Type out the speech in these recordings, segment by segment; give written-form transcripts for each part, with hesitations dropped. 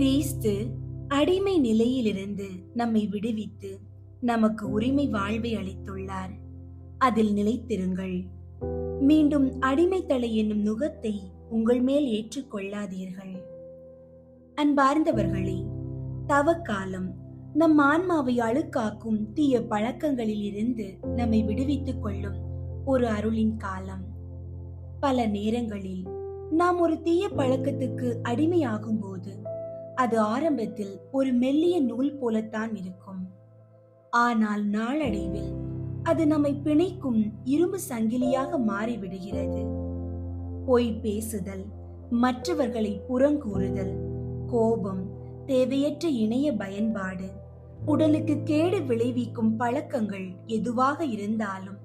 கிறிஸ்து அடிமை நிலையிலிருந்து நம்மை விடுவித்து நமக்கு உரிமை வாழ்வை அளித்துள்ளார். அதில் நிலைத்திருங்கள். மீண்டும் அடிமைத்தலை என்னும் நுகத்தை உங்கள் மேல் ஏற்றுக்கொள்ளாதீர்கள். அன்பார்ந்தவர்களே, தவக்காலம் நம் ஆன்மாவை அழுக்காக்கும் தீய பழக்கங்களில் இருந்து நம்மை விடுவித்துக் கொள்ளும் ஒரு அருளின் காலம். பல நேரங்களில் நாம் ஒரு தீய பழக்கத்துக்கு அடிமையாகும் போது அது ஆரம்பத்தில் ஒரு மெல்லிய நூல் போலத்தான் இருக்கும். ஆனால் நாளடைவில் அது நம்மை பிணைக்கும் இரும்பு சங்கிலியாக மாறிவிடுகிறது. பொய் பேசுதல், மற்றவர்களை புறங்கூறுதல், கோபம், தேவையற்ற இணைய பயன்பாடு, உடலுக்கு கேடு விளைவிக்கும் பழக்கங்கள் எதுவாக இருந்தாலும்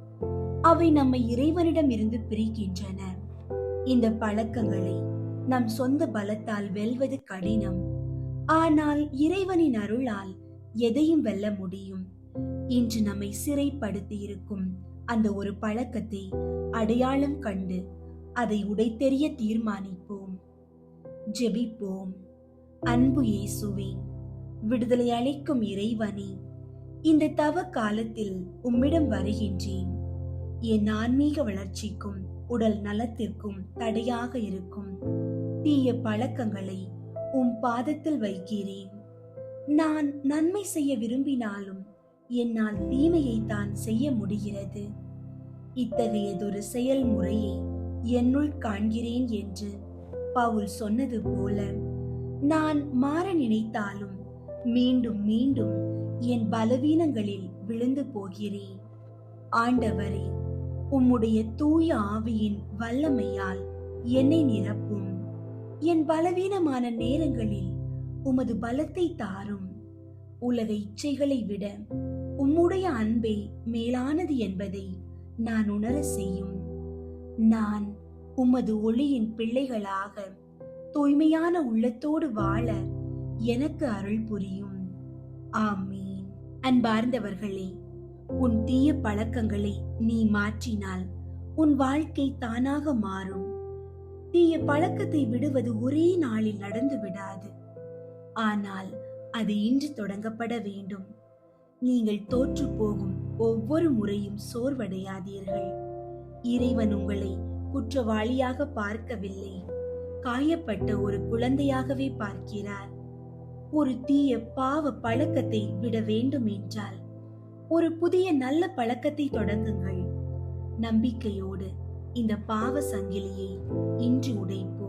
அவை நம்மை இறைவனிடம் இருந்து பிரிக்கின்றன. இந்த பழக்கங்களை நம் சொந்த பலத்தால் வெல்வது கடினம். ஆனால் இறைவனின் அருளால் எதையும் வெல்ல முடியும். இன்று நம்மை சிறைப்படுத்தி இருக்கும் அந்த ஒரு பழக்கத்தை அடையாளம் கண்டு அதை உடைத்தெறிய தீர்மானிப்போம். ஜெபிப்போம். அன்பு இயேசுவே, விடுதலை அளிக்கும் இறைவனே, இந்த தவ காலத்தில் உம்மிடம் வருகின்றேன். என் ஆன்மீக வளர்ச்சிக்கும் உடல் நலத்திற்கும் தடையாக இருக்கும் தீய பழக்கங்களை உம் பாதத்தில் வைக்கிறேன். நான் நன்மை செய்ய விரும்பினாலும் என்னால் தீமையை தான் செய்ய முடிகிறது. இத்தகையதொரு செயல்முறையை என்னுள் காண்கிறேன் என்று பவுல் சொன்னது போல நான் மாற நினைத்தாலும் மீண்டும் மீண்டும் என் பலவீனங்களில் விழுந்து போகிறேன். ஆண்டவரே, உம்முடைய தூய ஆவியின் வல்லமையால் என்னை நிரப்பும். என் பலவீனமான நேரங்களில் உமது பலத்தை தாரும். உலக இச்சைகளை விட உம்முடைய அன்பே மேலானது என்பதை நான் உணர செய்யும். நான் உமது ஒளியின் பிள்ளைகளாக தூய்மையான உள்ளத்தோடு வாழ எனக்கு அருள் புரியும். ஆமீன். அன்பார்ந்தவர்களே, உன் தீய பழக்கங்களை நீ மாற்றினால் உன் வாழ்க்கை தானாக மாறும். தீய பழக்கத்தை விடுவது ஒரே நாளில் நடந்து விடாது. ஆனால் அது இன்று தொடங்கப்பட வேண்டும். நீங்கள் தோற்று போகும் ஒவ்வொரு முறையும் சோர்வடையாதீர்கள். இறைவன் உங்களை குற்றவாளியாக பார்க்கவில்லை, காயப்பட்ட ஒரு குழந்தையாகவே பார்க்கிறார். ஒரு தீய பாவ பழக்கத்தை விட வேண்டும் என்றால் ஒரு புதிய நல்ல பழக்கத்தை தொடங்குங்கள். நம்பிக்கையோடு இந்த பாவ சங்கிலியை இன்று உடைப்போம்.